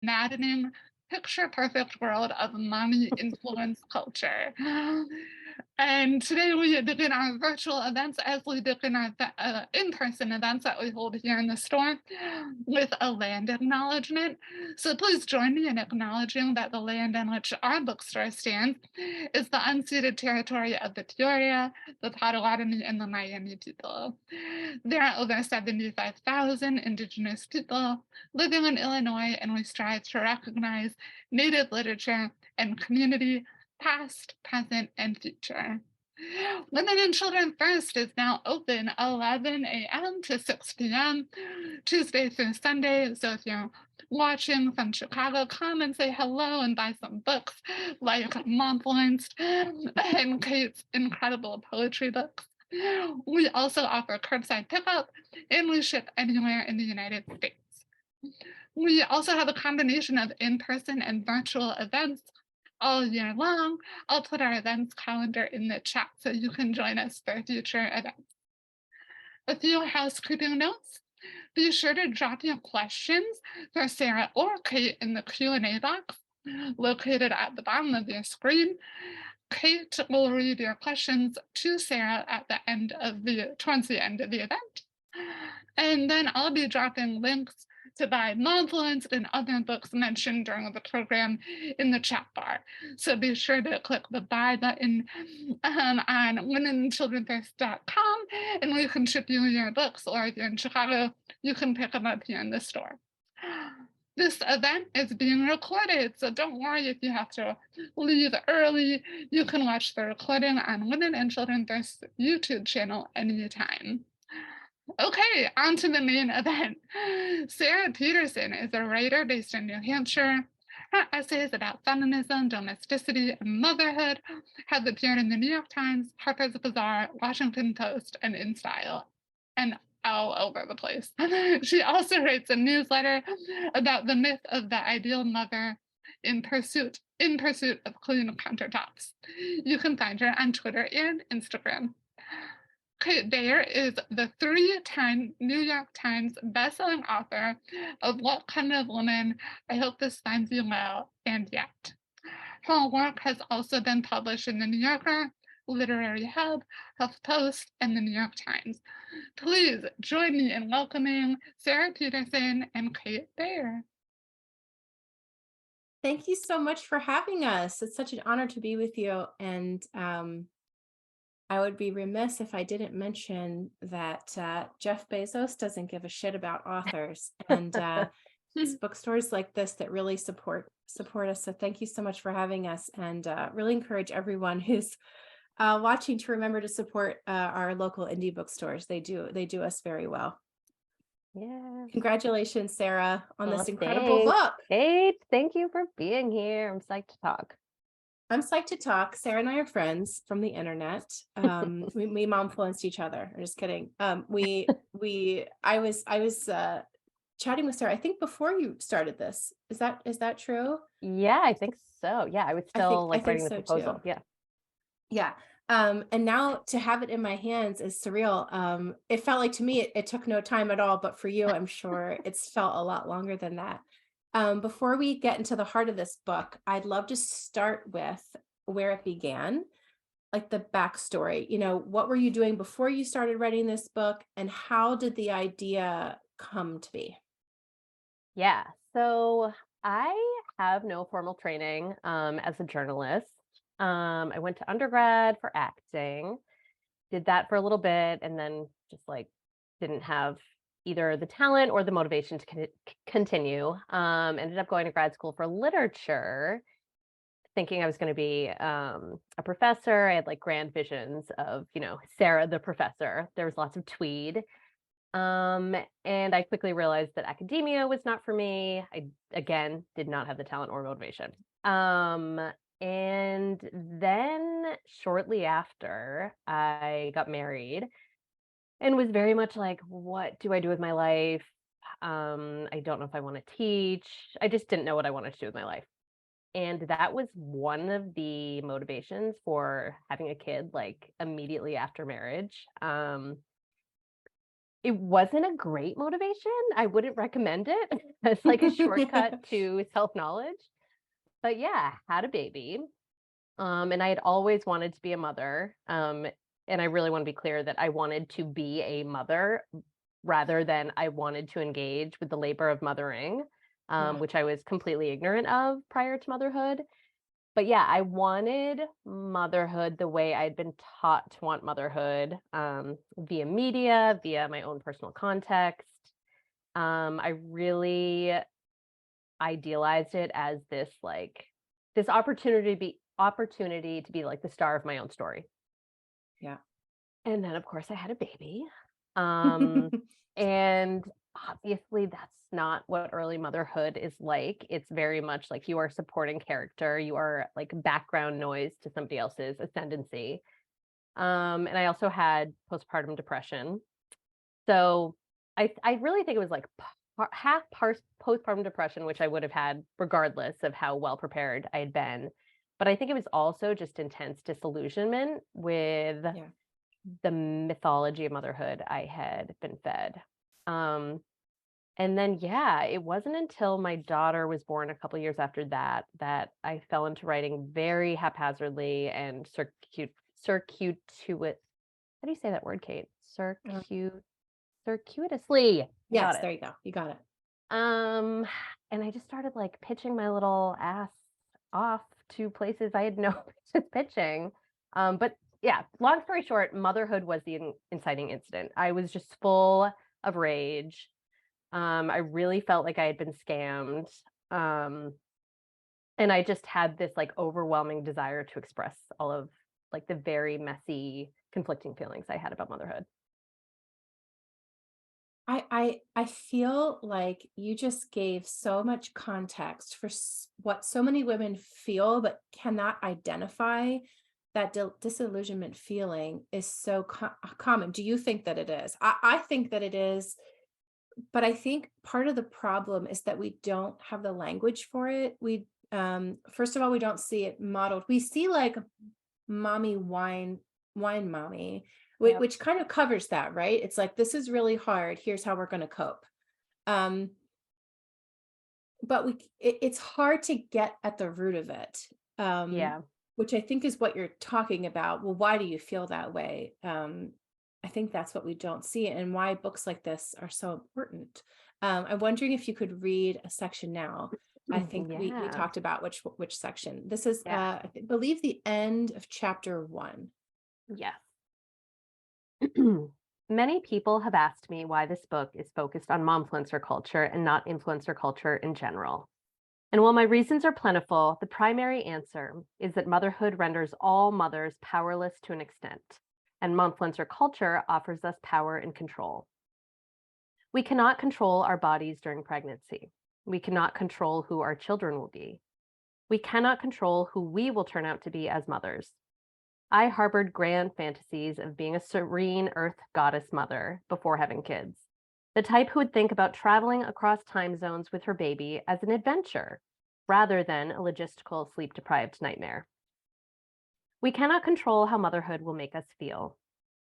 maddening, picture-perfect world of mommy influence culture. And today we begin our virtual events as we begin our in-person events that we hold here in the store with a land acknowledgement. So please join me in acknowledging that the land on which our bookstore stands is the unceded territory of the Peoria, the Potawatomi, and the Miami people. There are over 75,000 Indigenous people living in Illinois, and we strive to recognize Native literature and community, past, present, and future. Women and Children First is now open 11 a.m. to 6 p.m. Tuesday through Sunday. So if you're watching from Chicago, come and say hello and buy some books like Momfluenced and Kate's incredible poetry books. We also offer curbside pickup and we ship anywhere in the United States. We also have a combination of in-person and virtual events all year long. I'll put our events calendar in the chat so you can join us for future events. A few housekeeping notes. Be sure to drop your questions for Sara or Kate in the Q&A box located at the bottom of your screen. Kate will read your questions to Sara at the end of towards the end of the event. And then I'll be dropping links to buy Momfluenced and other books mentioned during the program in the chat bar. So be sure to click the buy button on womenandchildrenfirst.com and we can ship you your books, or if you're in Chicago, you can pick them up here in the store. This event is being recorded, so don't worry if you have to leave early. You can watch the recording on Women and Children First YouTube channel anytime. Okay, on to the main event. Sara Petersen is a writer based in New Hampshire. Her essays about feminism, domesticity, and motherhood have appeared in the New York Times, Harper's Bazaar, Washington Post, and InStyle, and all over the place. She also writes a newsletter about the myth of the ideal mother in pursuit of clean countertops. You can find her on Twitter and Instagram. Kate Baer is the three-time New York Times bestselling author of What Kind of Woman? I Hope This Finds You Well, and Yet. Her work has also been published in the New Yorker, Literary Hub, HuffPost, and the New York Times. Please join me in welcoming Sara Petersen and Kate Baer. Thank you so much for having us. It's such an honor to be with you. And I would be remiss if I didn't mention that Jeff Bezos doesn't give a shit about authors. And it's bookstores like this that really support us. So thank you so much for having us, and really encourage everyone who's watching to remember to support our local indie bookstores. They do us very well. Yeah. Congratulations, Sara, on this incredible Thanks, book. Kate. Thank you for being here. I'm psyched to talk. I'm psyched to talk. Sara and I are friends from the internet. We momfluenced each other. I'm just kidding. I was chatting with Sara, I think before you started this. Is that true? Yeah, I think so. Yeah, I was still I think writing the so proposal. too. Yeah. Yeah. And now to have it in my hands is surreal. It felt like, to me, it took no time at all, but for you, I'm sure it's felt a lot longer than that. Before we get into the heart of this book, I'd love to start with where it began, like the backstory. What were you doing before you started writing this book, and how did the idea come to be? Yeah. So I have no formal training as a journalist. I went to undergrad for acting, did that for a little bit, and then just didn't have either the talent or the motivation to continue. Ended up going to grad school for literature, thinking I was going to be a professor. I had grand visions of, Sara the professor. There was lots of tweed. And I quickly realized that academia was not for me. I, again, did not have the talent or motivation. And then shortly after, I got married and was very much like, what do I do with my life? I don't know if I want to teach. I just didn't know what I wanted to do with my life. And that was one of the motivations for having a kid immediately after marriage. It wasn't a great motivation. I wouldn't recommend it as like a shortcut to self-knowledge. But yeah, had a baby. And I had always wanted to be a mother. And I really want to be clear that I wanted to be a mother rather than I wanted to engage with the labor of mothering, Yeah. which I was completely ignorant of prior to motherhood. But yeah, I wanted motherhood the way I'd been taught to want motherhood, via media, via my own personal context. I really idealized it as this opportunity to be like the star of my own story. Yeah. And then of course I had a baby. Um, and obviously that's not what early motherhood is like. It's very much like you are a supporting character, you are like background noise to somebody else's ascendancy. And I also had postpartum depression. So I really think it was like postpartum depression, which I would have had regardless of how well prepared I had been. But I think it was also just intense disillusionment with Yeah. the mythology of motherhood I had been fed. Um, and then, yeah, it wasn't until my daughter was born a couple years after that that I fell into writing very haphazardly and circuitous. How do you say that word, Kate? Circuitously. I got Yes, it. there you go. You got it. Um, and I just started like pitching my little ass off to places I had no business pitching. But yeah, long story short, motherhood was the inciting incident. I was just full of rage. I really felt like I had been scammed. Um, and I just had this like overwhelming desire to express all of like the very messy, conflicting feelings I had about motherhood. I feel like you just gave so much context for what so many women feel but cannot identify. That disillusionment feeling is so common. Do you think that it is? I think that it is, but I think part of the problem is that we don't have the language for it. We first of all, we don't see it modeled. We see like mommy wine mommy, Yep. which kind of covers that, right? It's like, this is really hard, here's how we're going to cope. um but it's hard to get at the root of it, Yeah. which I think is what you're talking about. Well, why do you feel that way? I think that's what we don't see, and why books like this are so important. I'm wondering if you could read a section now. I think we Yeah. talked about which section. This is Yeah. I believe the end of chapter 1. Yes. Many people have asked me why this book is focused on momfluencer culture and not influencer culture in general. And while my reasons are plentiful, the primary answer is that motherhood renders all mothers powerless to an extent, and momfluencer culture offers us power and control. We cannot control our bodies during pregnancy. We cannot control who our children will be. We cannot control who we will turn out to be as mothers. I harbored grand fantasies of being a serene earth goddess mother before having kids, the type who would think about traveling across time zones with her baby as an adventure rather than a logistical sleep-deprived nightmare. We cannot control how motherhood will make us feel.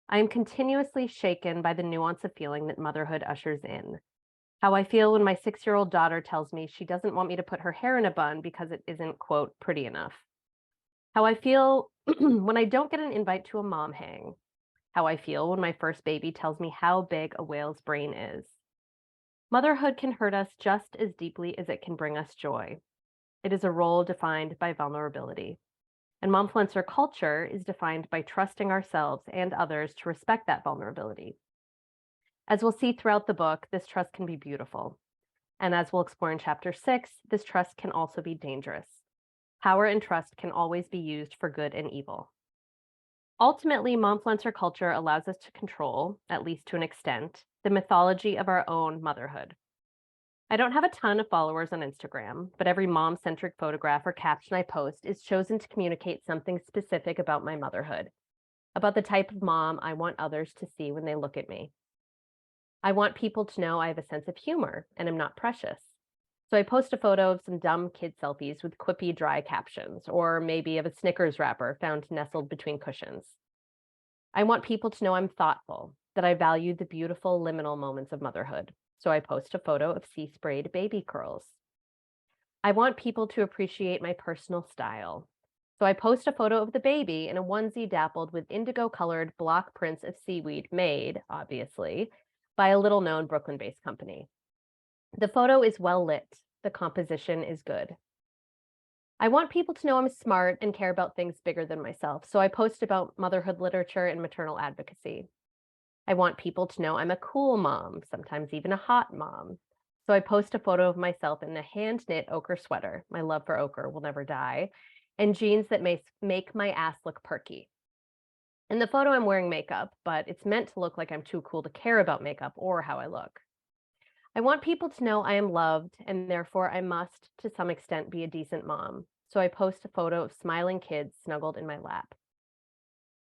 I am continuously shaken by the nuance of feeling that motherhood ushers in. How I feel when my 6-year-old daughter tells me she doesn't want me to put her hair in a bun because it isn't, quote, pretty enough. How I feel when I don't get an invite to a mom hang. How I feel when my first baby tells me how big a whale's brain is. Motherhood can hurt us just as deeply as it can bring us joy. It is a role defined by vulnerability. And momfluencer culture is defined by trusting ourselves and others to respect that vulnerability. As we'll see throughout the book, this trust can be beautiful. And as we'll explore in chapter 6, this trust can also be dangerous. Power and trust can always be used for good and evil. Ultimately, momfluencer culture allows us to control, at least to an extent, the mythology of our own motherhood. I don't have a ton of followers on Instagram, but every mom-centric photograph or caption I post is chosen to communicate something specific about my motherhood, about the type of mom I want others to see when they look at me. I want people to know I have a sense of humor and am not precious. So I post a photo of some dumb kid selfies with quippy, dry captions, or maybe of a Snickers wrapper found nestled between cushions. I want people to know I'm thoughtful, that I value the beautiful liminal moments of motherhood. So I post a photo of sea-sprayed baby curls. I want people to appreciate my personal style. So I post a photo of the baby in a onesie dappled with indigo-colored block prints of seaweed made, obviously, by a little-known Brooklyn-based company. The photo is well lit. The composition is good. I want people to know I'm smart and care about things bigger than myself, so I post about motherhood literature and maternal advocacy. I want people to know I'm a cool mom, sometimes even a hot mom. So I post a photo of myself in a hand-knit ochre sweater, my love for ochre will never die, and jeans that make my ass look perky. In the photo, I'm wearing makeup, but it's meant to look like I'm too cool to care about makeup or how I look. I want people to know I am loved, and therefore I must, to some extent, be a decent mom. So I post a photo of smiling kids snuggled in my lap.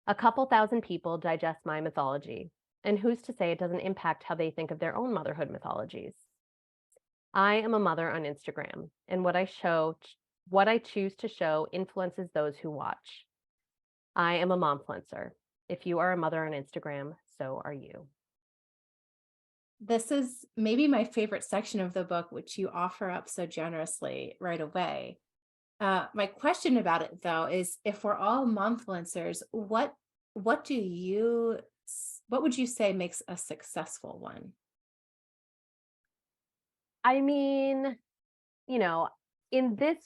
A couple thousand people digest my mythology, and who's to say it doesn't impact how they think of their own motherhood mythologies? I am a mother on Instagram, and what I choose to show influences those who watch. I am a momfluencer. If you are a mother on Instagram, so are you. This is maybe my favorite section of the book, which you offer up so generously right away. My question about it, though, is if we're all momfluencers, what do you what would you say makes a successful one? I mean, you know, in this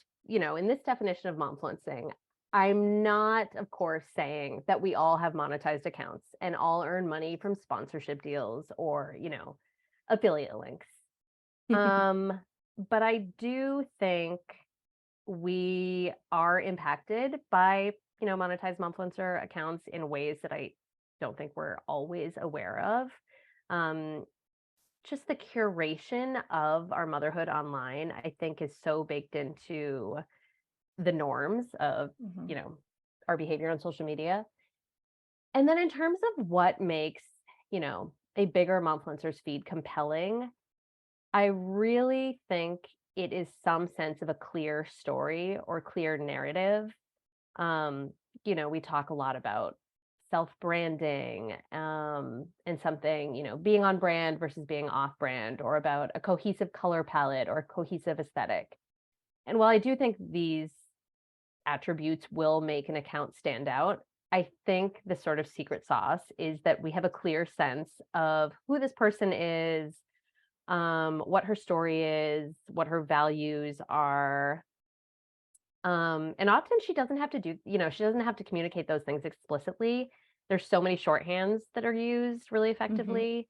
definition of momfluencing, I'm not, of course, saying that we all have monetized accounts and all earn money from sponsorship deals or, affiliate links. But I do think we are impacted by, monetized momfluencer accounts in ways that I don't think we're always aware of. Um, just the curation of our motherhood online, I think, is so baked into the norms of, Mhm. our behavior on social media. And then in terms of what makes, a bigger momfluencers feed compelling, I really think it is some sense of a clear story or clear narrative. Um, we talk a lot about self-branding, and something, being on brand versus being off brand, or about a cohesive color palette or a cohesive aesthetic. And while I do think these attributes will make an account stand out, I think the sort of secret sauce is that we have a clear sense of who this person is, what her story is, what her values are. And often she doesn't have to she doesn't have to communicate those things explicitly. There's so many shorthands that are used really Mhm. effectively.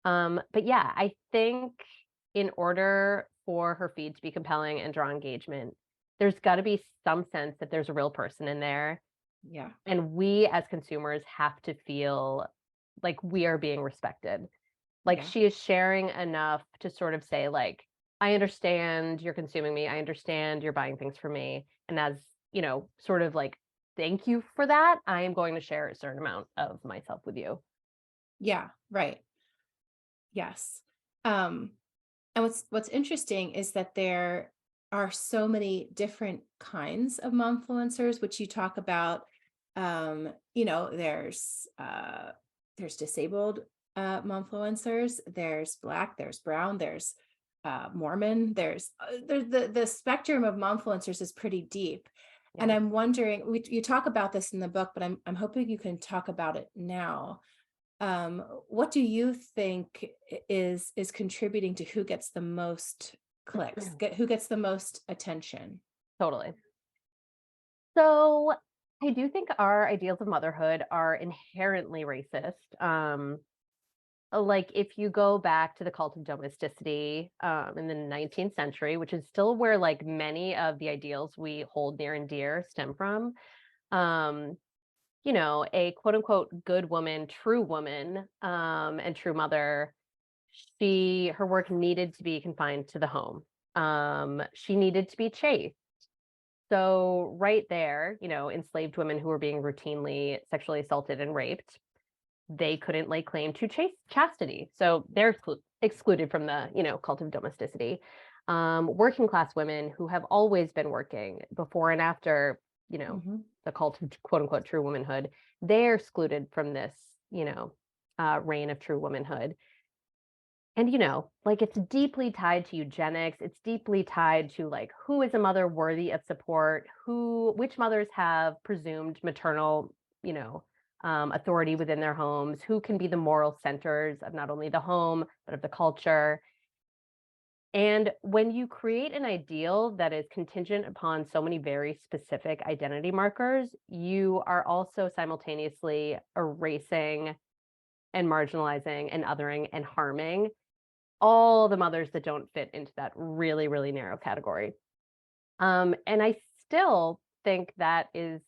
But yeah, I think in order for her feed to be compelling and draw engagement, there's got to be some sense that there's a real person in there. Yeah. And we as consumers have to feel like we are being respected. Like Yeah. she is sharing enough to sort of say, like, I understand you're consuming me. I understand you're buying things for me. And as, sort of like, thank you for that. I am going to share a certain amount of myself with you. Yeah. Right. Yes. Um, and what's interesting is that there are so many different kinds of momfluencers, which you talk about. There's disabled momfluencers, there's Black, there's brown, there's Mormon, there's the spectrum of momfluencers is pretty deep. And Yeah. I'm wondering, you talk about this in the book, but I'm hoping you can talk about it now. What do you think is contributing to who gets the most clicks, who gets the most attention? Totally. So I do think our ideals of motherhood are inherently racist. Like if you go back to the cult of domesticity, in the 19th century, which is still where like many of the ideals we hold near and dear stem from, um, a quote unquote good woman, true woman, and true mother, her work needed to be confined to the home. She needed to be chaste. So right there, enslaved women who were being routinely sexually assaulted and raped, they couldn't lay claim to chastity. So they're excluded from the, cult of domesticity. Working class women who have always been working before and after, Mhm. the cult of quote unquote true womanhood, they're excluded from this, reign of true womanhood. And, like it's deeply tied to eugenics. It's deeply tied to like who is a mother worthy of support, which mothers have presumed maternal, authority within their homes, who can be the moral centers of not only the home, but of the culture. And when you create an ideal that is contingent upon so many very specific identity markers, you are also simultaneously erasing and marginalizing and othering and harming all the mothers that don't fit into that really, really narrow category. And I still think that is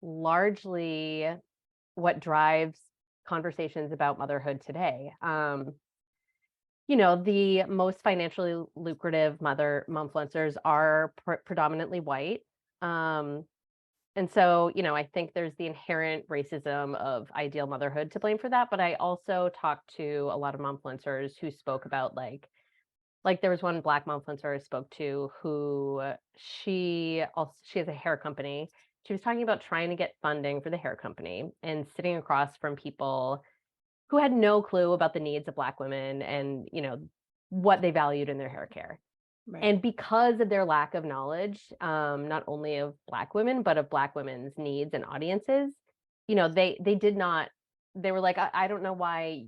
largely what drives conversations about motherhood today. The most financially lucrative momfluencers are predominantly white. And so, I think there's the inherent racism of ideal motherhood to blame for that. But I also talked to a lot of momfluencers who spoke about like there was one Black momfluencer I spoke to who she has a hair company. She was talking about trying to get funding for the hair company and sitting across from people who had no clue about the needs of Black women and, what they valued in their hair care. Right. And because of their lack of knowledge, not only of Black women, but of Black women's needs and audiences, they did not, they were like, I don't know why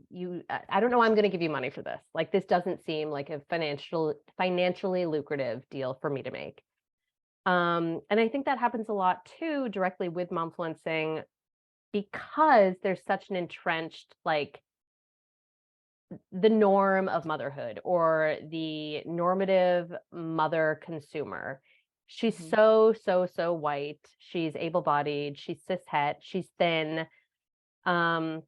I don't know why I'm going to give you money for this. Like, this doesn't seem like a financially lucrative deal for me to make. And I think that happens a lot too, directly with momfluencing, because there's such an entrenched, like, the norm of motherhood or the normative mother consumer. She's so white. She's able-bodied. She's cishet. She's thin. And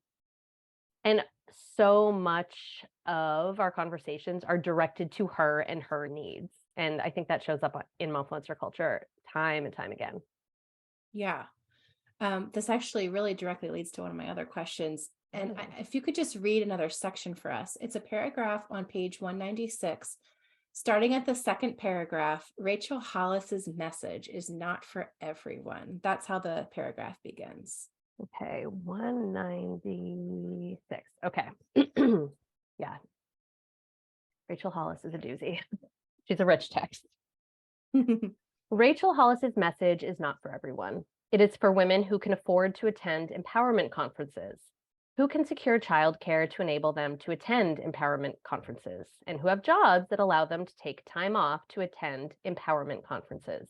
so much of our conversations are directed to her and her needs. And I think that shows up in momfluencer culture time and time again. Yeah. This actually really directly leads to one of my other questions. And if you could just read another section for us, it's a paragraph on page 196. Starting at the second paragraph, Rachel Hollis's message is not for everyone. That's how the paragraph begins. Okay, 196. Okay. Yeah. Rachel Hollis is a doozy. She's a rich text. Rachel Hollis's message is not for everyone. It is for women who can afford to attend empowerment conferences, who can secure childcare to enable them to attend empowerment conferences, and who have jobs that allow them to take time off to attend empowerment conferences.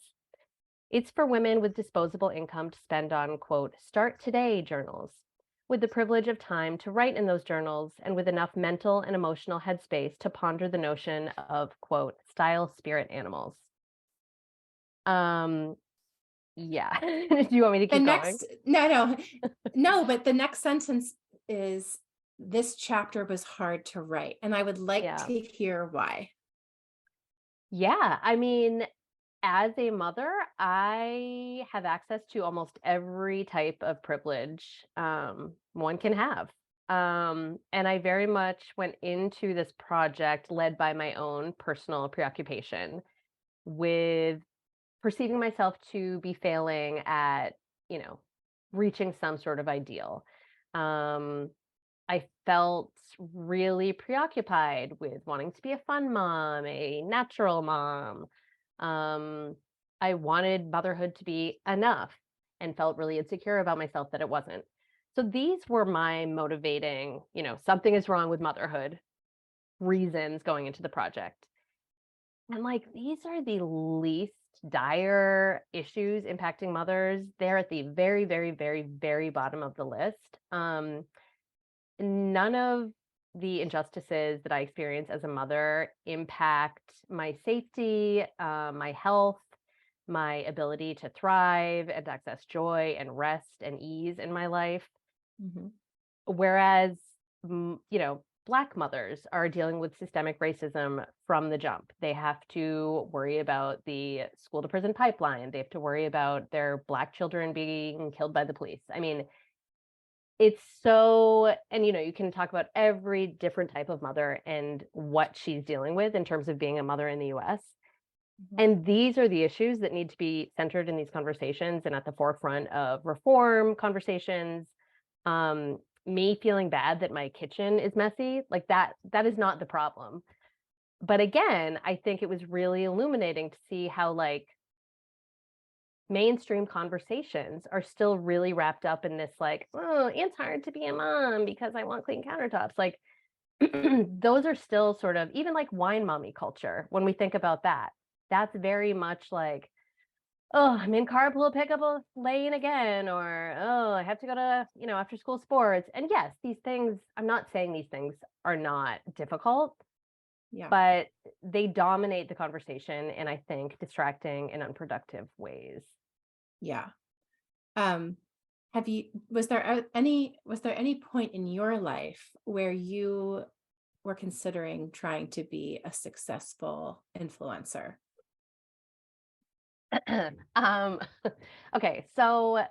It's for women with disposable income to spend on, quote, start today journals, with the privilege of time to write in those journals and with enough mental and emotional headspace to ponder the notion of, quote, style spirit animals. Yeah. Do you want me to keep going? No, but the next sentence is, this chapter was hard to write, and I would like to hear why. Yeah, I mean, as a mother, I have access to almost every type of privilege one can have. And I very much went into this project led by my own personal preoccupation with perceiving myself to be failing at, reaching some sort of ideal. I felt really preoccupied with wanting to be a fun mom, a natural mom. I wanted motherhood to be enough and felt really insecure about myself that it wasn't. So these were my motivating, something is wrong with motherhood reasons going into the project. And like, these are the least dire issues impacting mothers. They're at the very, very, very, very bottom of the list. None of the injustices that I experience as a mother impact my safety, my health, my ability to thrive and access joy and rest and ease in my life. Whereas, Black mothers are dealing with systemic racism from the jump. They have to worry about the school to prison pipeline. They have to worry about their Black children being killed by the police. I mean, it's so, and you can talk about every different type of mother and what she's dealing with in terms of being a mother in the US. And these are the issues that need to be centered in these conversations and at the forefront of reform conversations. me feeling bad that my kitchen is messy, like that is not the problem. But again, I think it was really illuminating to see how like mainstream conversations are still really wrapped up in this like, oh, it's hard to be a mom because I want clean countertops. Like those are still sort of even like wine mommy culture. When we think about that, that's very much like, oh, I'm in carpool pickup lane again, or oh, I have to go to, after school sports. And yes, these things, I'm not saying these things are not difficult, Yeah. but they dominate the conversation in, I think, distracting and unproductive ways. Yeah. Was there any point in your life where you were considering trying to be a successful influencer? um, okay, so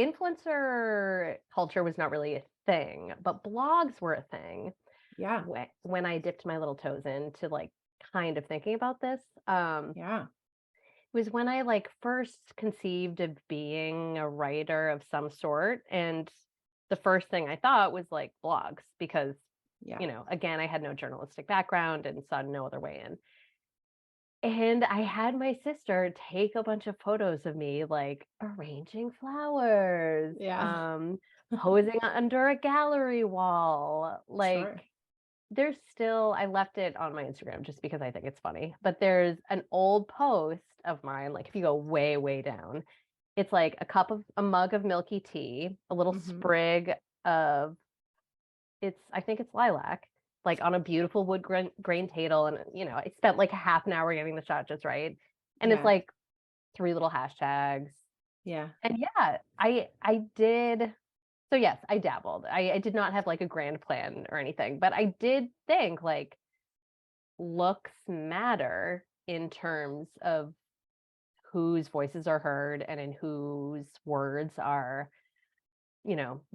influencer culture was not really a thing, but blogs were a thing Yeah. when I dipped my little toes into like kind of thinking about this. Yeah. It was when I like first conceived of being a writer of some sort. And the first thing I thought was like blogs, because, Yeah. again, I had no journalistic background and saw no other way in. And I had my sister take a bunch of photos of me like arranging flowers, Yeah. posing under a gallery wall. Sure. Like there's still, I left it on my Instagram just because I think it's funny, but there's an old post of mine, like if you go way, way down, it's like a mug of milky tea, a little Mhm. sprig of, I think it's lilac, like on a beautiful wood grain table. And, I spent like a half an hour getting the shot just right. And it's Yeah. like 3 little hashtags. Yeah. And yeah, I did. So yes, I dabbled. I did not have like a grand plan or anything, but I did think like looks matter in terms of whose voices are heard and in whose words are,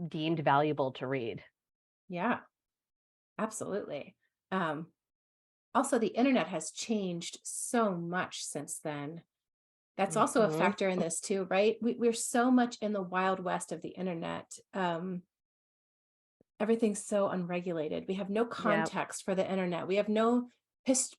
deemed valuable to read. Yeah. Absolutely. Um, Also, the internet has changed so much since then. That's also a Mhm. factor in this too, right? We're so much in the wild west of the internet. Everything's so unregulated. We have no Yep. context for the internet. We have no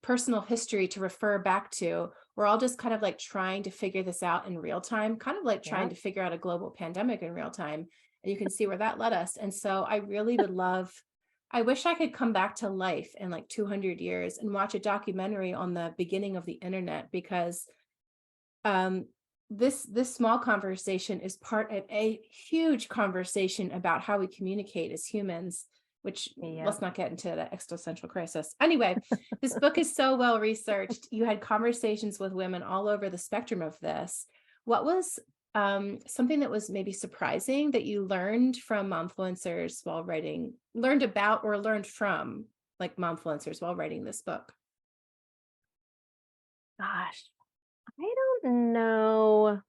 personal history to refer back to. We're all just kind of like trying to figure this out in real time, kind of like trying Yep. to figure out a global pandemic in real time. And you can see where that led us. And so I really would love, I wish I could come back to life in like 200 years and watch a documentary on the beginning of the internet, because um, this small conversation is part of a huge conversation about how we communicate as humans, which let's Yep. not get into the existential crisis. Anyway, this book is so well researched. You had conversations with women all over the spectrum of this. What was something that was maybe surprising that you learned from momfluencers while learned about or learned from like momfluencers while writing this book? Gosh, I don't know.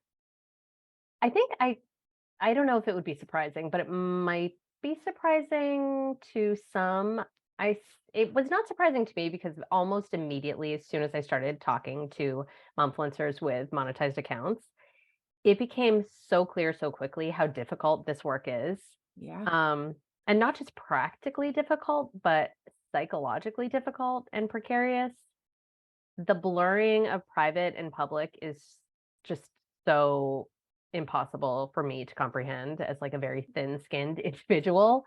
I think I don't know if it would be surprising, but it might be surprising to some. It was not surprising to me because almost immediately, as soon as I started talking to momfluencers with monetized accounts, it became so clear so quickly how difficult this work is. Yeah. Um, and not just practically difficult, but psychologically difficult and precarious. The blurring of private and public is just so impossible for me to comprehend as like a very thin-skinned individual.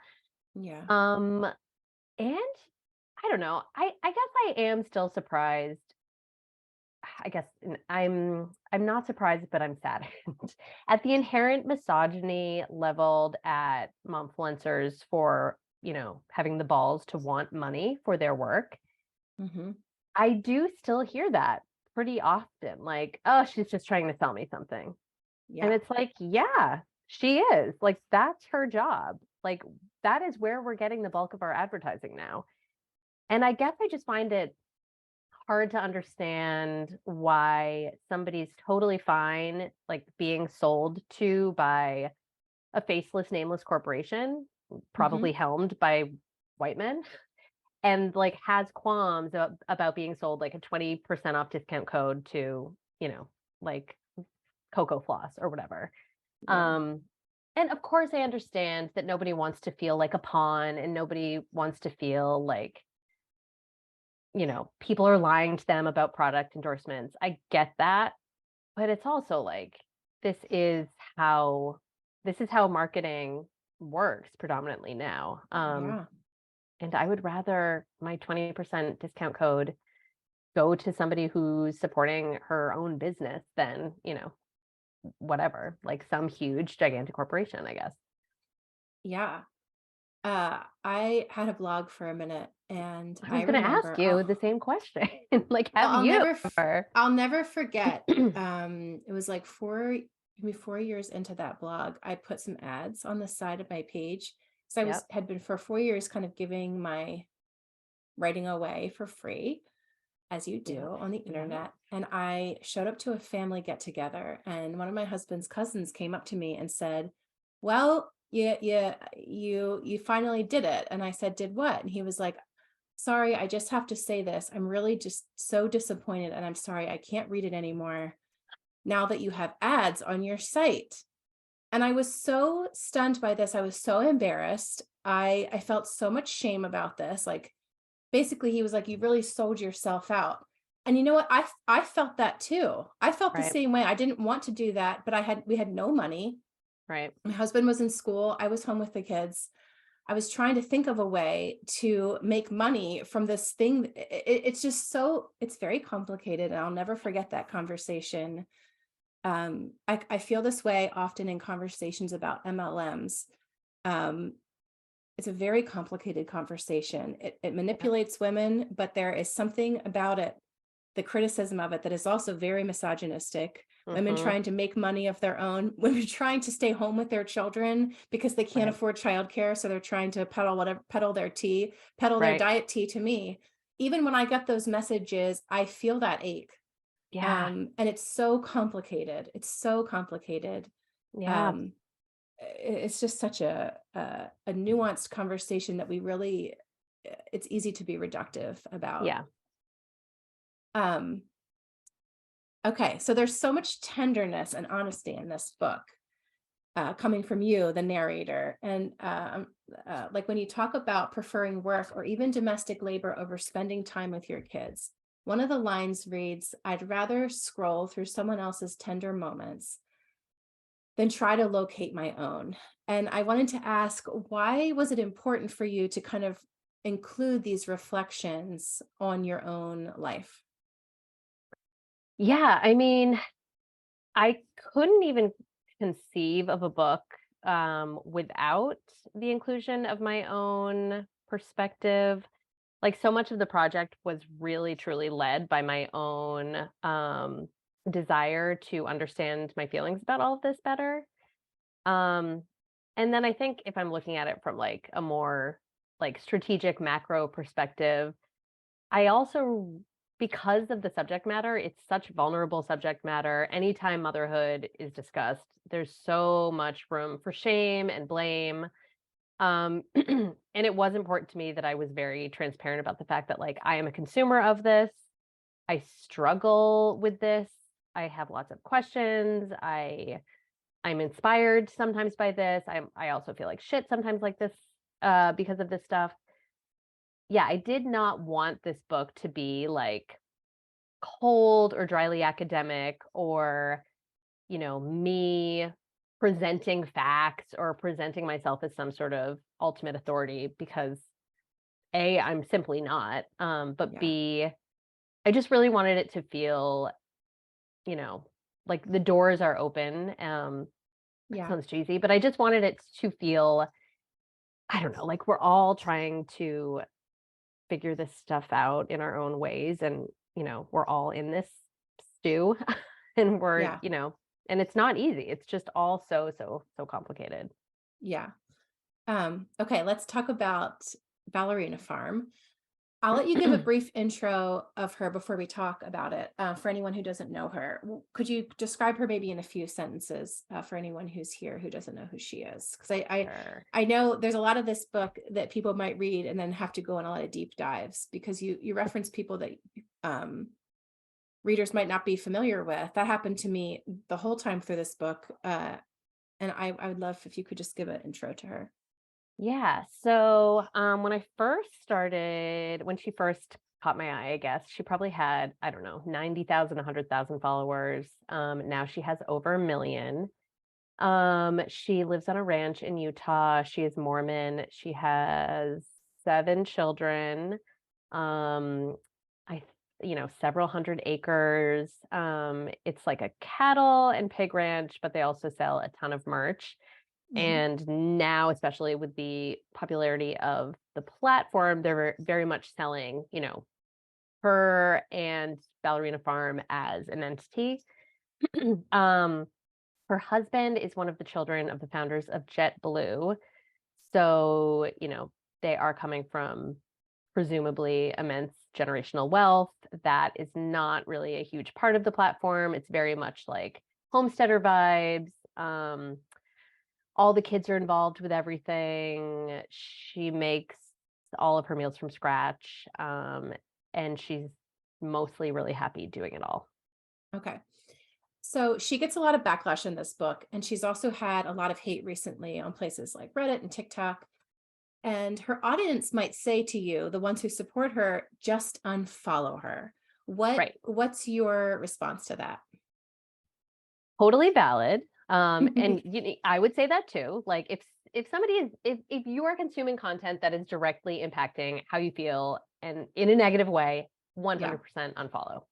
Yeah. Um, and I don't know. I guess I am still surprised. I guess I'm not surprised, but I'm saddened at the inherent misogyny leveled at momfluencers for, having the balls to want money for their work. Mm-hmm. I do still hear that pretty often, like, "Oh, she's just trying to sell me something." And Yeah. it's like, "Yeah, she is. Like, that's her job. Like, that is where we're getting the bulk of our advertising now." And I guess I just find it hard to understand why somebody's totally fine, like, being sold to by a faceless, nameless corporation, Mm-hmm. probably helmed by white men, and like has qualms about being sold like a 20% off discount code to, like Cocoa Floss or whatever. Yeah. Um, And of course, I understand that nobody wants to feel like a pawn and nobody wants to feel like, people are lying to them about product endorsements. I get that. But it's also like this is how this is how marketing works predominantly now. Yeah. And I would rather my 20% discount code go to somebody who's supporting her own business than, whatever, like some huge gigantic corporation, I guess. Yeah. I had a blog for a minute, and I I was going to ask remember you the same question. Like, I'll, have I'll you never ever? I'll never forget. It was like maybe 4 years into that blog, I put some ads on the side of my page. So Yep. had been for 4 years kind of giving my writing away for free, as you do Yep. on the Yep. internet. And I showed up to a family get together, and one of my husband's cousins came up to me and said, "Well, yeah, you finally did it." And I said, "Did what?" And he was like, "Sorry, I just have to say this. I'm really just so disappointed, and I'm sorry I can't read it anymore now that you have ads on your site." And I was so stunned by this. I was so embarrassed. I felt so much shame about this. Like, basically, he was like, "You really sold yourself out." And you know what? I felt that too. I felt the Right. same way. I didn't want to do that, but we had no money. Right. My husband was in school. I was home with the kids. I was trying to think of a way to make money from this thing. It's just it's very complicated. And I'll never forget that conversation. I feel this way often in conversations about MLMs. Um, it's a very complicated conversation. It manipulates women, but there is something about it, the criticism of it, that is also very misogynistic. Women Mm-hmm. trying to make money of their own, women trying to stay home with their children because they can't Right. afford childcare. So they're trying to peddle their Right. diet tea to me. Even when I get those messages, I feel that ache. Yeah. And it's so complicated. It's so complicated. Yeah. Um, it's just such a nuanced conversation that it's easy to be reductive about. Yeah. Um, okay, so there's so much tenderness and honesty in this book, coming from you, the narrator. And like when you talk about preferring work or even domestic labor over spending time with your kids, one of the lines reads, "I'd rather scroll through someone else's tender moments than try to locate my own." And I wanted to ask, why was it important for you to kind of include these reflections on your own life? Yeah. I mean, I couldn't even conceive of a book without the inclusion of my own perspective. Like so much of the project was really truly led by my own desire to understand my feelings about all of this better. Um, and then I think if I'm looking at it from like a more like strategic macro perspective, I also, because of the subject matter, it's such vulnerable subject matter. Anytime motherhood is discussed, there's so much room for shame and blame. And it was important to me that I was very transparent about the fact that like I am a consumer of this. I struggle with this. I have lots of questions. I'm inspired sometimes by this. I also feel like shit sometimes like this because of this stuff. Yeah, I did not want this book to be like cold or dryly academic or, me presenting facts or presenting myself as some sort of ultimate authority because A, I'm simply not. But Yeah. B, I just really wanted it to feel, you know, like the doors are open. It Yeah. sounds cheesy, but I just wanted it to feel, I don't know, like we're all trying to figure this stuff out in our own ways. And, we're all in this stew and Yeah. and it's not easy. It's just all so complicated. Yeah. Okay, let's talk about Ballerina Farm. I'll let you give a brief intro of her before we talk about it, for anyone who doesn't know her. Could you describe her maybe in a few sentences, for anyone who's here who doesn't know who she is? Because Sure. I know there's a lot of this book that people might read and then have to go on a lot of deep dives because you reference people that readers might not be familiar with. That happened to me the whole time through this book. And I would love if you could just give an intro to her. Yeah. So when I first started, when she first caught my eye, I guess she probably had, I don't know, 90,000, 100,000 followers. Now she has over a million. She lives on a ranch in Utah. She is Mormon. She has 7 children. Um, several hundred acres. It's like a cattle and pig ranch, but they also sell a ton of merch. Mhm. And now, especially with the popularity of the platform, they're very much selling, her and Ballerina Farm as an entity. um, Her husband is one of the children of the founders of JetBlue. So, they are coming from presumably immense generational wealth. That is not really a huge part of the platform. It's very much like homesteader vibes. All the kids are involved with everything. She makes all of her meals from scratch. And she's mostly really happy doing it all. Okay. So she gets a lot of backlash in this book, and she's also had a lot of hate recently on places like Reddit and TikTok. And her audience might say to you, the ones who support her, just unfollow her. Right. What's your response to that? Totally valid. And I would say that too. Like if somebody is if you are consuming content that is directly impacting how you feel and in a negative way, Yeah. 100% unfollow.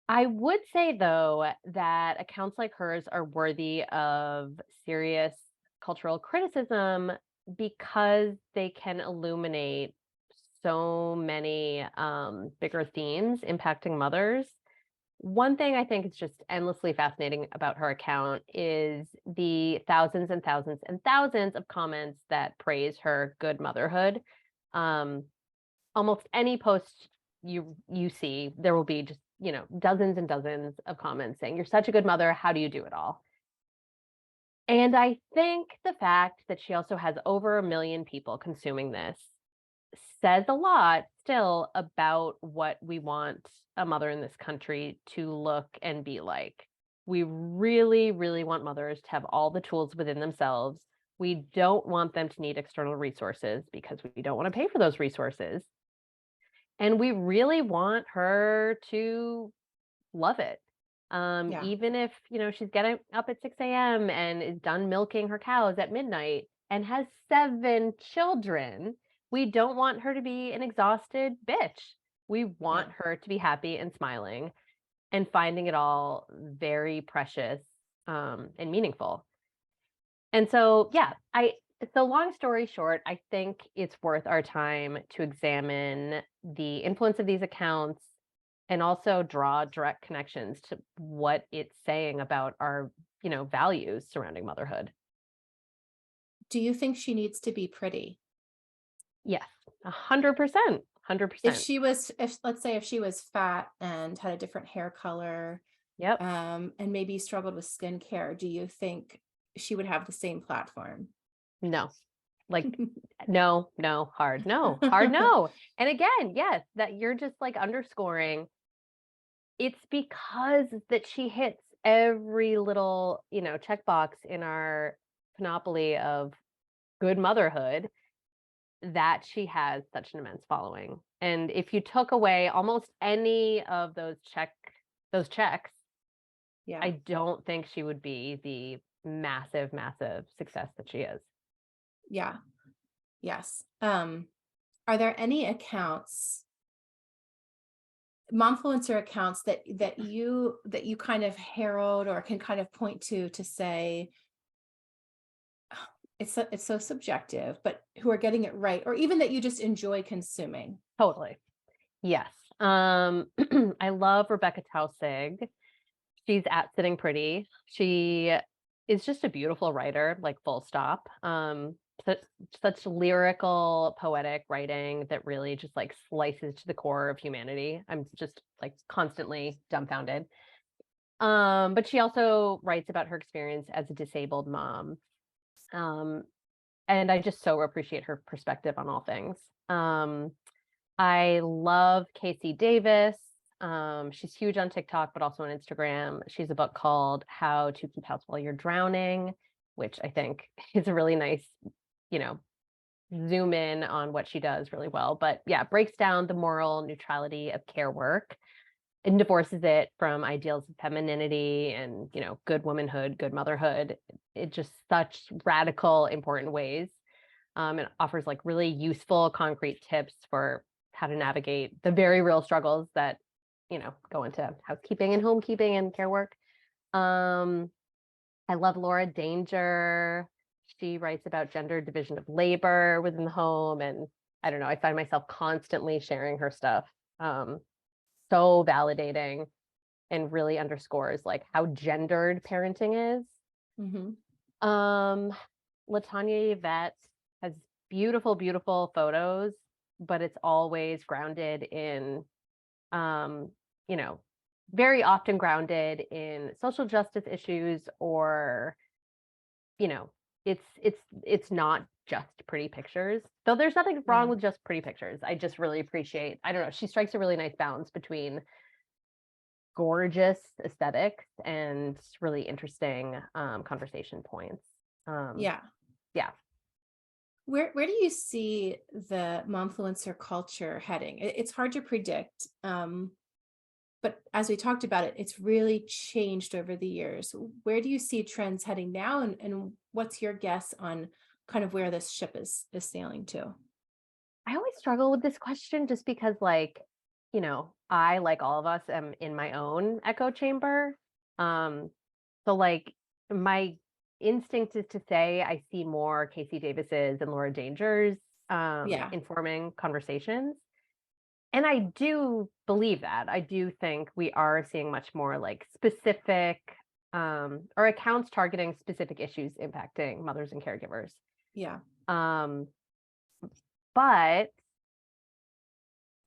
I would say though that accounts like hers are worthy of serious cultural criticism because they can illuminate so many bigger themes impacting mothers. One thing I think is just endlessly fascinating about her account is the thousands and thousands and thousands of comments that praise her good motherhood. Um, Almost any post you see, there will be just, dozens and dozens of comments saying, "You're such a good mother. How do you do it all?" And I think the fact that she also has over a million people consuming this says a lot still about what we want a mother in this country to look and be like. We really, really want mothers to have all the tools within themselves. We don't want them to need external resources because we don't want to pay for those resources. And we really want her to love it. Yeah. Even if, she's getting up at 6 a.m. and is done milking her cows at midnight and has 7 children, we don't want her to be an exhausted bitch. We Yeah. want her to be happy and smiling and finding it all very precious and meaningful. And so, yeah, so long story short, I think it's worth our time to examine the influence of these accounts and also draw direct connections to what it's saying about our, values surrounding motherhood. Do you think she needs to be pretty? Yes, 100%, If 100%. if let's say if she was fat and had a different hair color, Yep. and maybe struggled with skincare, do you think she would have the same platform? No, like, no, no, hard no. And again, yes, that you're just like underscoring it's because that she hits every little, checkbox in our panoply of good motherhood that she has such an immense following. And if you took away almost any of those checks, Yeah. I don't think she would be the massive, massive success that she is. Yeah. Yes. Are there any accounts, momfluencer accounts that you kind of herald or can kind of point to say it's so subjective, but who are getting it right, or even that you just enjoy consuming? Totally. Yes. I love Rebecca Tausig. She's at Sitting Pretty. She is just a beautiful writer, like full stop. Such, such lyrical, poetic writing that really just like slices to the core of humanity. I'm just like constantly dumbfounded. But she also writes about her experience as a disabled mom. Um, and I just so appreciate her perspective on all things. I love Casey Davis. She's huge on TikTok, but also on Instagram. She has a book called How to Keep House While You're Drowning, which I think is a really nice, you know, zoom in on what she does really well. But yeah, breaks down the moral neutrality of care work and divorces it from ideals of femininity and, you know, good womanhood, good motherhood. It just such radical, important ways. It offers like really useful, concrete tips for how to navigate the very real struggles that, you know, go into housekeeping and homekeeping and care work. Um, I love Laura Danger. She writes about gender division of labor within the home. And I don't know, I find myself constantly sharing her stuff. So validating and really underscores like how gendered parenting is. Mm-hmm. LaTanya Yvette has beautiful, beautiful photos, but it's always grounded in, you know, very often grounded in social justice issues or, you know, it's not just pretty pictures. Though there's nothing wrong Yeah. with just pretty pictures. I just really appreciate, I don't know, she strikes a really nice balance between gorgeous aesthetics and really interesting conversation points. Yeah. Yeah. Where do you see the momfluencer culture heading? It's hard to predict. But as we talked about it, it's really changed over the years. Where do you see trends heading now? And what's your guess on kind of where this ship is sailing to? I always struggle with this question just because, like, you know, I, like all of us, am in my own echo chamber. So, like, my instinct is to say I see more Casey Davis's and Laura Dangers Yeah. informing conversations. And I do believe that. I do think we are seeing much more like specific or accounts targeting specific issues impacting mothers and caregivers. Yeah. Um, but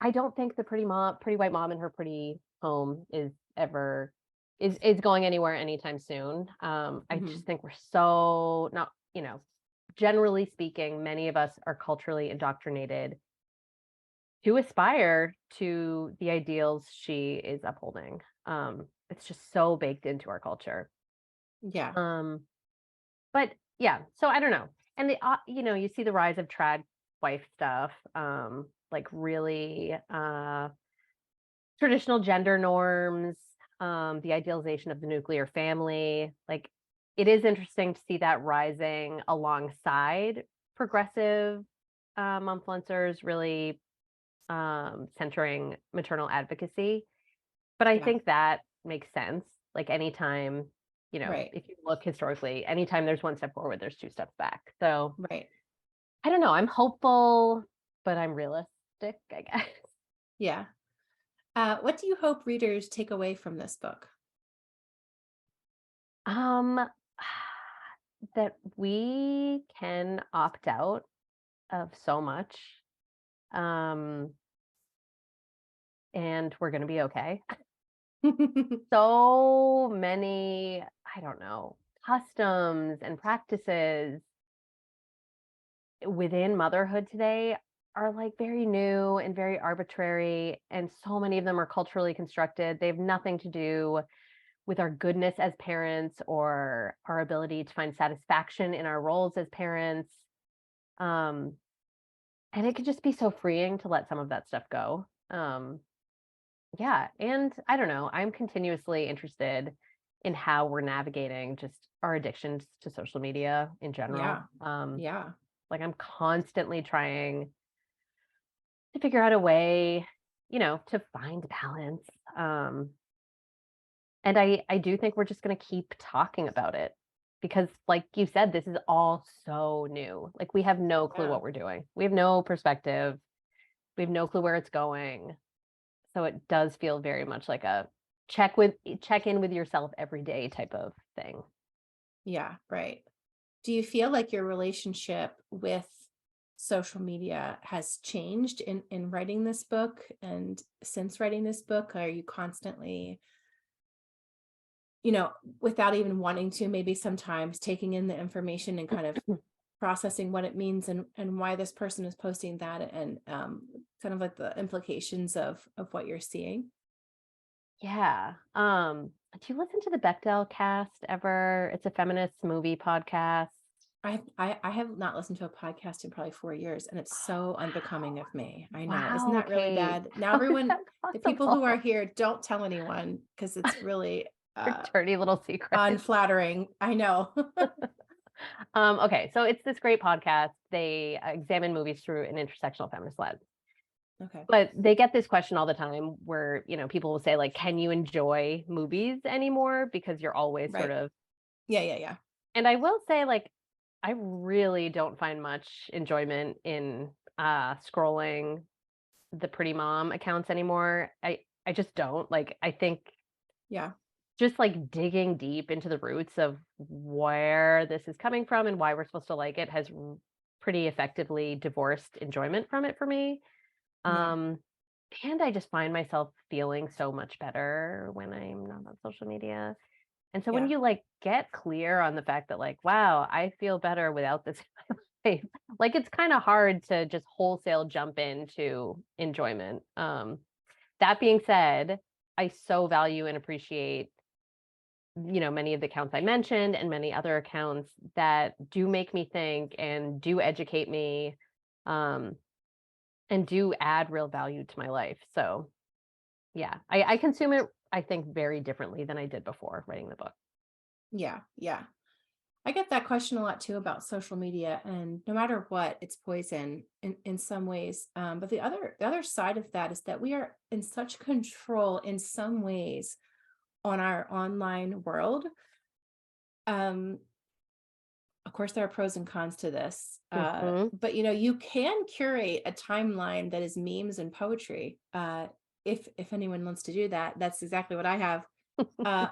I don't think the pretty white mom in her pretty home is ever is going anywhere anytime soon. I Mhm. just think we're so not, you know, generally speaking, many of us are culturally indoctrinated to aspire to the ideals she is upholding. It's just so baked into our culture. Yeah. Um, but yeah, so I don't know. And the you know, you see the rise of trad wife stuff, like really traditional gender norms, the idealization of the nuclear family. Like it is interesting to see that rising alongside progressive influencers really centering maternal advocacy. But I Yeah. think that makes sense. Like anytime, you know, Right. if you look historically, anytime there's one step forward, there's two steps back. So Right. I don't know. I'm hopeful, but I'm realistic, I guess. Yeah. What do you hope readers take away from this book? Um, that we can opt out of so much. Um, and we're gonna be okay. So many, I don't know, customs and practices within motherhood today are like very new and very arbitrary. And so many of them are culturally constructed. They have nothing to do with our goodness as parents or our ability to find satisfaction in our roles as parents. Um, and it could just be so freeing to let some of that stuff go. Yeah. And I don't know, I'm continuously interested in how we're navigating just our addictions to social media in general. Yeah. Yeah. Like I'm constantly trying to figure out a way, you know, to find balance. Um, and I do think we're just going to keep talking about it because, like you said, this is all so new. Like we have no clue Yeah. what we're doing. We have no perspective. We have no clue where it's going. So it does feel very much like a check in with yourself every day type of thing. Yeah. Right. Do you feel like your relationship with social media has changed in writing this book? And since writing this book, are you constantly, without even wanting to, maybe sometimes taking in the information and kind of processing what it means and why this person is posting that and kind of like the implications of what you're seeing? Yeah. Do you listen to the Bechdel cast ever? It's a feminist movie podcast. I have not listened to a podcast in probably 4 years, and it's so unbecoming of me. I know. Isn't Wow, that really Kate. bad? Now How is everyone, that the people who are possible? here, don't tell anyone because it's really Your dirty little secret. unflattering. I know. Okay, so it's this great podcast. They examine movies through an intersectional feminist lens. Okay. But they get this question all the time where, people will say, like, can you enjoy movies anymore? Because you're always sort Right. of, Yeah. and I will say, like, I really don't find much enjoyment in scrolling the pretty mom accounts anymore. I just don't. Like, I think Yeah. just like digging deep into the roots of where this is coming from and why we're supposed to like it has pretty effectively divorced enjoyment from it for me. Yeah. Um, and I just find myself feeling so much better when I'm not on social media. And so when Yeah. you like get clear on the fact that like, wow, I feel better without this in my life, like it's kind of hard to just wholesale jump into enjoyment. That being said, I so value and appreciate many of the accounts I mentioned and many other accounts that do make me think and do educate me, um, and do add real value to my life. So yeah, I consume it, I think, very differently than I did before writing the book. Yeah. I get that question a lot too about social media, and no matter what, it's poison in some ways. But the other side of that is that we are in such control in some ways on our online world. Um, of course, there are pros and cons to this, Mhm. but you can curate a timeline that is memes and poetry. If anyone wants to do that, that's exactly what I have.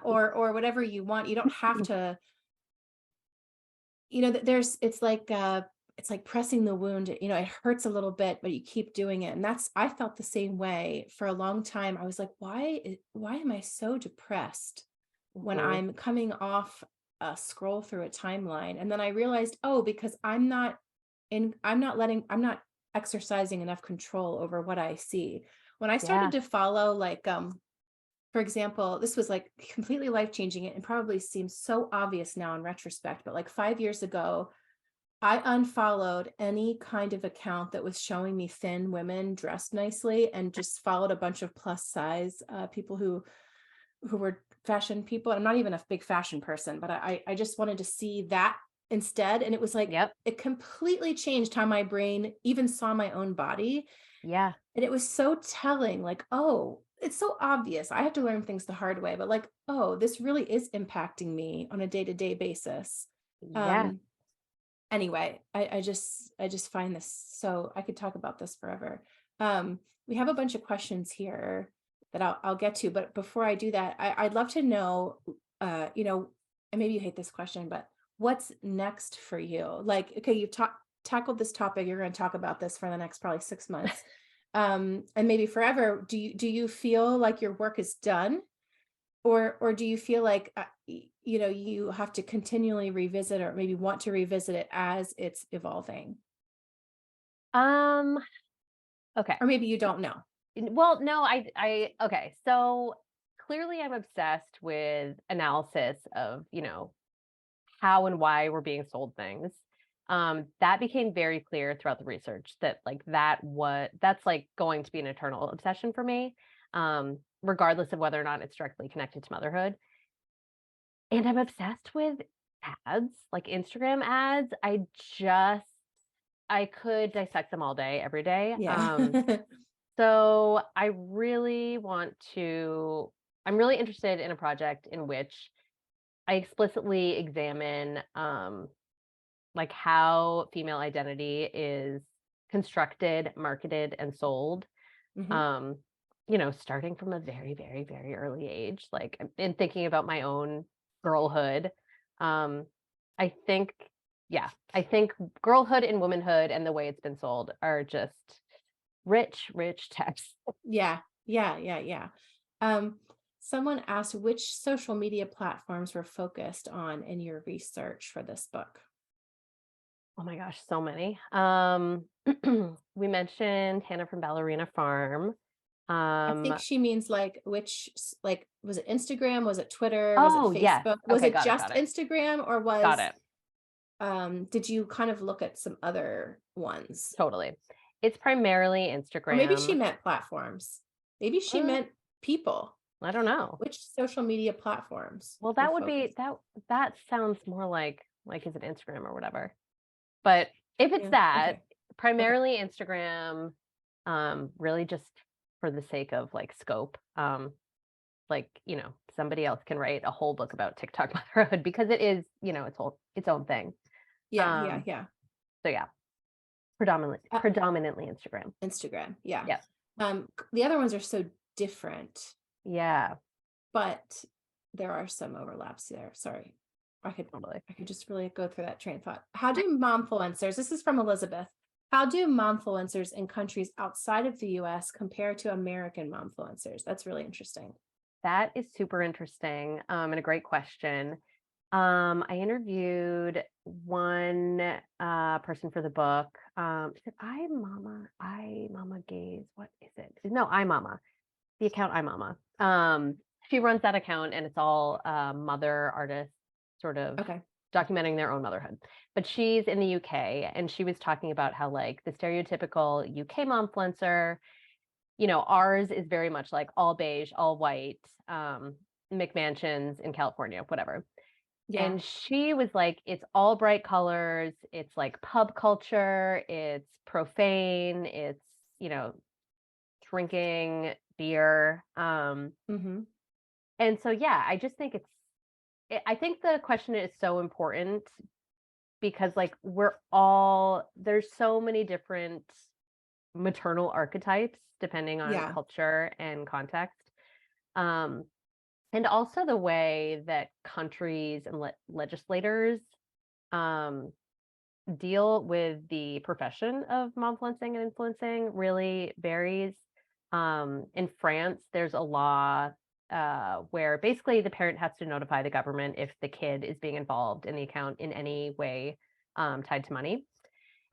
Or whatever you want. You don't have to. There's it's like pressing the wound. It hurts a little bit, but you keep doing it. And I felt the same way for a long time. I was like, why am I so depressed when Mhm. I'm coming off a scroll through a timeline? And then I realized, oh, because I'm not exercising enough control over what I see. When I started Yeah. to follow, like, for example, this was like completely life changing. It probably seems so obvious now in retrospect, but like 5 years ago, I unfollowed any kind of account that was showing me thin women dressed nicely, and just followed a bunch of plus size people who were fashion people. I'm not even a big fashion person, but I just wanted to see that instead. And it was like, Yep. it completely changed how my brain even saw my own body. Yeah. And it was so telling, like, oh, it's so obvious. I have to learn things the hard way, but like, oh, this really is impacting me on a day-to-day basis. Yeah. Um, anyway, I just find this so I could talk about this forever. We have a bunch of questions here that I'll get to, but before I do that, I'd love to know, and maybe you hate this question, but what's next for you? Like, okay, you've tackled this topic, you're going to talk about this for the next probably 6 months, and maybe forever. Do you feel like your work is done? Or do you feel like, you have to continually revisit, or maybe want to revisit it as it's evolving? Um, okay. Or maybe you don't know. Well, no, I okay. So clearly I'm obsessed with analysis of, how and why we're being sold things. That became very clear throughout the research that like that's like going to be an eternal obsession for me, regardless of whether or not it's directly connected to motherhood. And I'm obsessed with ads, like Instagram ads. I could dissect them all day, every day. Yeah. So I'm really interested in a project in which I explicitly examine like how female identity is constructed, marketed, and sold. Mhm. Um, starting from a very, very, very early age, like in thinking about my own girlhood. Um, I think, yeah, I think girlhood and womanhood and the way it's been sold are just rich, rich text. Yeah. Um, Someone asked which social media platforms were focused on in your research for this book. Oh my gosh, so many. We mentioned Hannah from Ballerina Farm. I Um, think she means like like was it Instagram? Was it Twitter? Was it oh, yes. Facebook? Was Okay, it got it, just got it. Instagram or Got was it. did you kind of look at some other ones? Totally. It's primarily Or maybe she Instagram. meant platforms. Maybe she Uh, meant people. I don't know. Which social media platforms Well, were that would be focused? that sounds more like is it Instagram or whatever. But if it's Yeah. that, Okay. primarily Instagram, really just for the sake of like scope. Like, somebody else can write a whole book about TikTok motherhood because it is, its own thing. Yeah. Yeah. Um, Yeah. so yeah, predominantly Uh, predominantly Instagram. Instagram. Yeah. Yeah. The other ones are so different, Yeah, but there are some overlaps there. Sorry. totally. I could just really go through that train of thought. How do momfluencers, this is from Elizabeth, how do momfluencers in countries outside of the US compare to American momfluencers? That's really interesting. That is super interesting, and a great question. I interviewed one person for the book. Is it I Mama Gaze? What is it? No, I Mama. The account I Mama. She runs that account, and it's all mother artists, sort of Okay. documenting their own motherhood. But she's in the UK, and she was talking about how like the stereotypical UK momfluencer, ours is very much like all beige, all white, McMansions in California, whatever. Yeah. And she was like, it's all bright colors, it's like pub culture, it's profane, it's, you know, drinking beer. Mm-hmm. And so yeah, I just think I think the question is so important because like there's so many different maternal archetypes depending on Yeah. culture and context. Um, and also the way that countries and legislators um, deal with the profession of momfluencing and influencing really varies. In France, there's a law where basically the parent has to notify the government if the kid is being involved in the account in any way tied to money.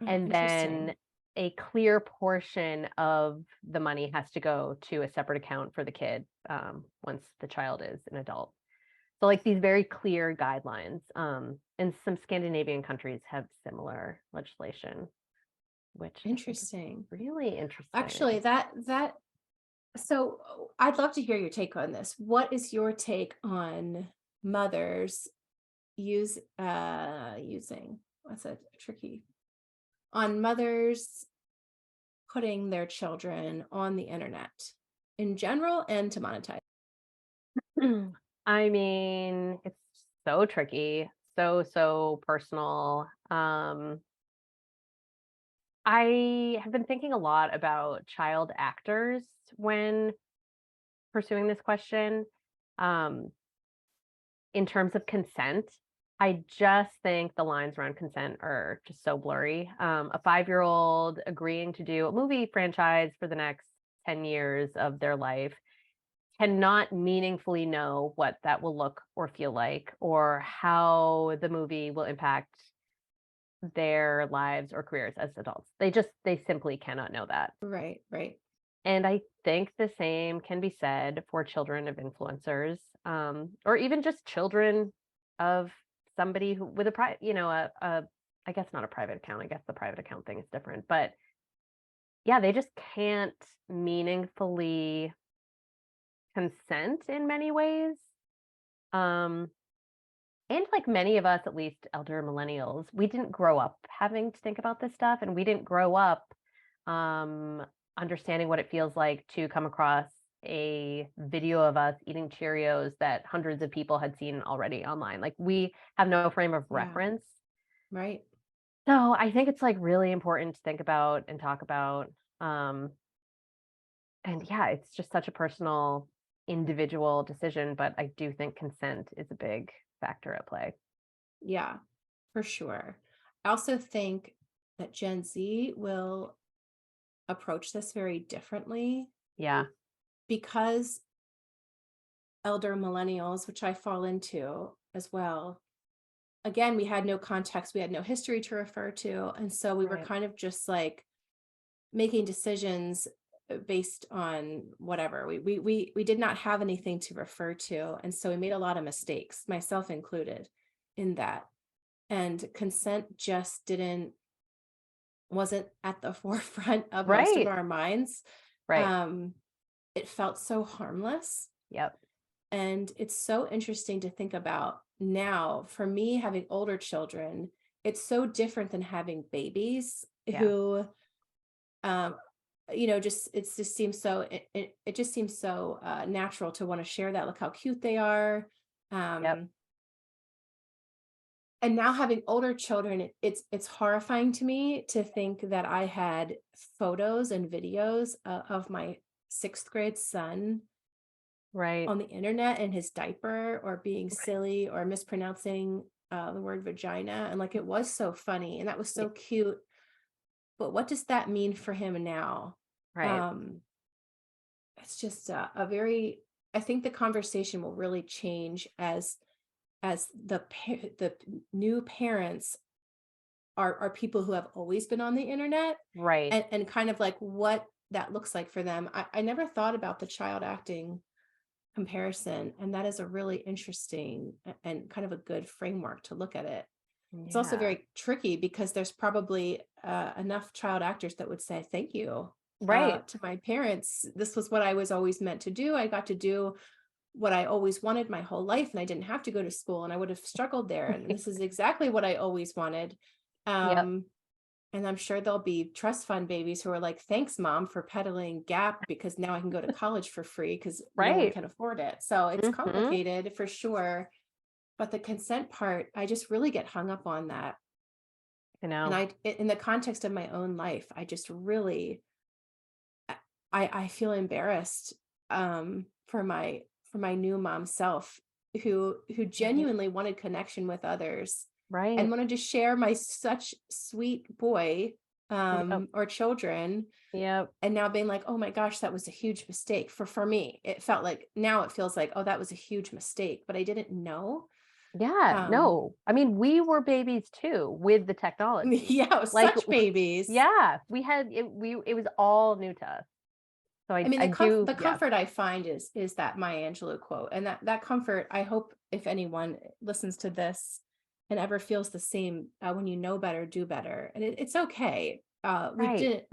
Oh, And then interesting. a clear portion of the money has to go to a separate account for the kid once the child is an adult. So like these very clear guidelines. And some Scandinavian countries have similar legislation, which I think is Interesting. really interesting. Actually, so I'd love to hear your take on this. What is your take on mothers using what's a tricky on mothers putting their children on the internet in general and to monetize? I mean, it's so tricky, so personal. I have been thinking a lot about child actors when pursuing this question. Um, in terms of consent, I just think the lines around consent are just so blurry. A 5-year-old agreeing to do a movie franchise for the next 10 years of their life cannot meaningfully know what that will look or feel like or how the movie will impact their lives or careers as adults. They simply cannot know that. Right, right. And I think the same can be said for children of influencers, or even just children of somebody who with a private, I guess not a private account. I guess the private account thing is different, but yeah, they just can't meaningfully consent in many ways. Um, and like many of us, at least elder millennials, we didn't grow up having to think about this stuff, and we didn't grow up understanding what it feels like to come across a video of us eating Cheerios that hundreds of people had seen already online. Like we have no frame of Yeah, reference. right. So I think it's like really important to think about and talk about. Um, and yeah, it's just such a personal, individual decision, but I do think consent is a big factor at play. Yeah, for sure. I also think that Gen Z will approach this very differently Yeah. because elder millennials, which I fall into as well, again, we had no context, we had no history to refer to. And so we were Right. kind of just like making decisions based on whatever. We did not have anything to refer to. And so we made a lot of mistakes, myself included, in that. And consent just wasn't at the forefront of most of Right. our minds. Right. It felt so harmless. Yep. And it's so interesting to think about now. For me, having older children, it's so different than having babies Yeah. who, it just seems so, it just seems so natural to want to share that. Look how cute they are. Yep. And now having older children, it's horrifying to me to think that I had photos and videos of my 6th grade son Right. on the internet in his diaper, or being silly or mispronouncing the word vagina. And like, it was so funny and that was so cute. But what does that mean for him now? Right. It's just I think the conversation will really change as the new parents are people who have always been on the internet, Right. and kind of like what that looks like for them. I never thought about the child acting comparison, and that is a really interesting and kind of a good framework to look at it. It's also Yeah. very tricky because there's probably enough child actors that would say thank you Right. to my parents. This was what I was always meant to do. I got to do what I always wanted my whole life, and I didn't have to go to school, and I would have struggled there. And this is exactly what I always wanted. Yep. And I'm sure there'll be trust fund babies who are like, thanks, mom, for peddling Gap, because now I can go to college for free because no one Right. can afford it. So it's Mhm. complicated for sure. But the consent part, I just really get hung up on that. You And know. in the context of my own life, I just really, I feel embarrassed for my new mom self, who Right. genuinely wanted connection with others and Right. wanted to share my such sweet boy Yep. or children, Yep. and now being like, oh my gosh, that was a huge mistake. For me, it felt like, now it feels like, oh, that was a huge mistake, but I didn't know. Yeah. um No. I mean, we were babies too with the technology. yeah, Like, such babies. yeah, we had it. It was all new to us. So I mean, I do. the Yeah. comfort I find is that Maya Angelou quote, and that comfort, I hope if anyone listens to this and ever feels the same, when you know better, do better, and it's okay. Right.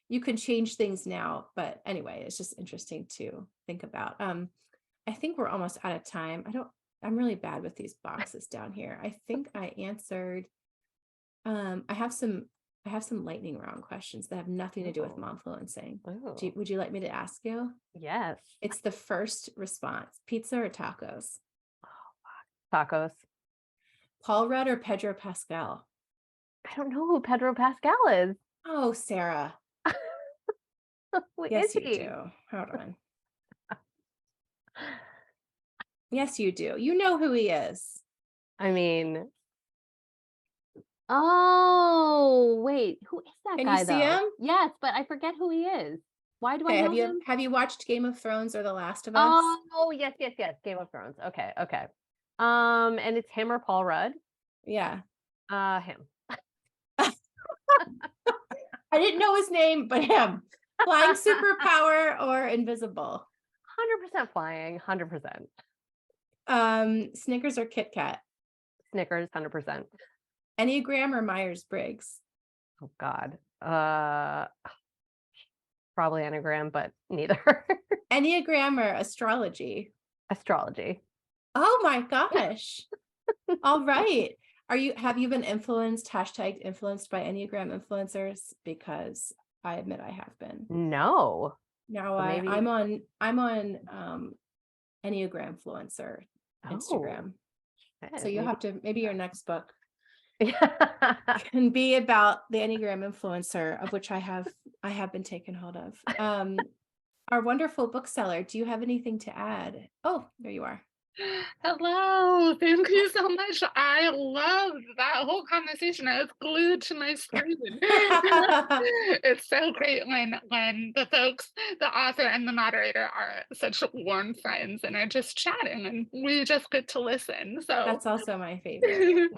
You can change things now, but anyway, it's just interesting to think about. I think we're almost out of time. I'm really bad with these boxes down here. I think I answered. I have some lightning round questions that have nothing to do with Oh. momfluencing. Oh. Would you like me to ask you? Yes. It's the first response. Pizza or tacos? Tacos. Paul Rudd or Pedro Pascal? I don't know who Pedro Pascal is. Oh, Sarah. Who is Yes, you he? do. Hold on. Yes, you do. You know who he is. I mean, oh, wait, who is that Can you guy see though? him? Yes, but I forget who he is. Why do I Okay, know him? have you watched Game of Thrones or The Last of Us? Oh, yes, yes, yes. Game of Thrones. Okay, okay. And it's him or Paul Rudd? Yeah. Him. I didn't know his name, but him. Flying superpower or invisible? 100% flying, 100%. Snickers or Kit Kat? Snickers, 100%. Enneagram or Myers-Briggs? Oh God. Probably Enneagram, but neither. Enneagram or astrology? Astrology. Oh my gosh. All right. Have you been influenced, #influenced by Enneagram influencers? Because I admit I have been. No. Now So maybe. I'm on Enneagram influencer Oh, Instagram. So shit, you'll maybe. have to, maybe your next book Yeah. can be about the Enneagram influencer, of which I have been taken hold of. Our wonderful bookseller, do you have anything to add? Oh, there you are. Hello, thank you so much. I loved that whole conversation. I was glued to my screen. It's so great when the folks, the author and the moderator are such warm friends and are just chatting and we just get to listen. So That's also my favorite.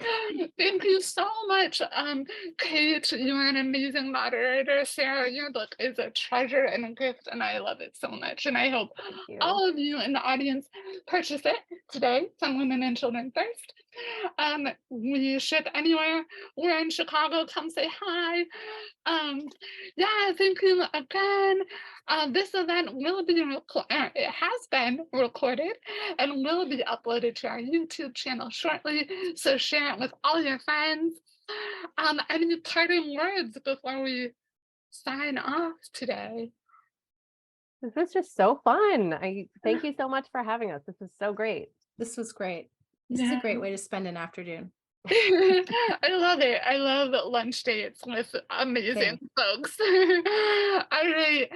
thank you so much. Kate, you are an amazing moderator. Sarah, your book is a treasure and a gift, and I love it so much. And I hope Thank you. all of you in the audience purchase it today from Women and Children First. We ship anywhere. We're in Chicago. Come say hi. Yeah, thank you again. This event will be it has been recorded and will be uploaded to our YouTube channel shortly. So share it with all your friends. Any parting words before we sign off today? This was just so fun. I thank you so much for having us. This was so great. This was great. This is a great way to spend an afternoon. I love it. I love lunch dates with amazing folks. All right.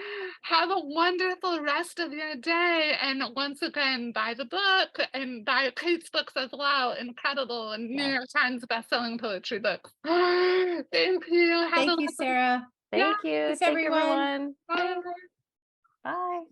Have a wonderful rest of your day. And once again, buy the book and buy Kate's books as well. Incredible and New York Times bestselling poetry books. Thank you. Thank you, Sarah. Thank you. Thanks, Thank everyone. everyone. Bye. Bye.